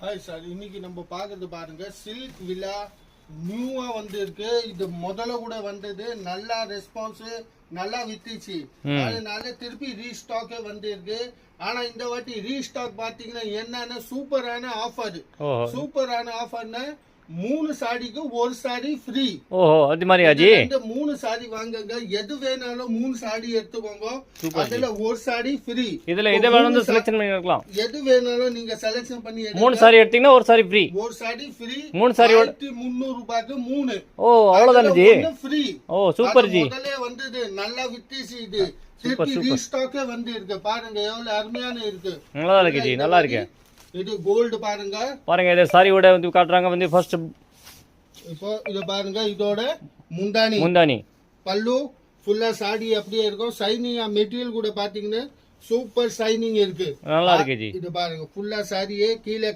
Hi sir, இன்னைக்கு நம்ம பாக்குறது பாருங்க சில்க் வில்லா நியூவா வந்து இருக்கு. இது முதல்ல கூட வந்தது, நல்லா ரெஸ்பான்ஸ் நல்லா வித்துச்சு. அதனால திருப்பி ரீஸ்டாக்கே வந்து இருக்கு. ஆனா இந்த வாட்டி ரீஸ்டாக் பாத்தீங்கன்னா என்னன்னா சூப்பரான ஆஃபர்னா 3 சாடிக்கு 1 சாடி ஃப்ரீ. ஓஹோ, அது மாதிரி ஆஜி. இந்த 3 சாடி வாங்குங்க, எது வேணாலும் 3 சாடி எடுத்துக்கோங்க. அதுல 1 சாடி ஃப்ரீ. இதுல எது வேணும் செலக்ஷன் பண்ணி இருக்கலாம். எது வேணாலும் நீங்க செலக்ஷன் பண்ணி 3 சாரி எடுத்தீங்கன்னா 1 சாரி ஃப்ரீ. 1 சாடி ஃப்ரீ. 3 சாரியோட 300 ரூபாய்க்கு 3. ஓ, அவ்வளவுதானே ஜி? ஃப்ரீ. ஓ, சூப்பர் ஜி. முதல்ல வந்தது நல்லா வித்திச்சு. இது திருப்பி ரீஸ்டாக்கே வந்து இருக்கு. பாருங்க எவ்வளவு அருமையான இருக்கு. நல்லா இருக்கு ஜி, நல்லா இருக்கு. இது கோல்ட் பாருங்க. பாருங்க, இது சாரியோட வந்து காட்டுறாங்க. வந்து ஃபர்ஸ்ட் இப்போ இத பாருங்க, இதோட முந்தானி பல்லு ஃபுல்லா சாடி அப்படியே இருக்கும். ஷைனிங்கா மெட்டீரியல் கூட பாத்தீங்கன்னா சூப்பர் ஷைனிங் இருக்கு. நல்லா இருக்கு ஜி. இது பாருங்க ஃபுல்லா சாரியே கீழே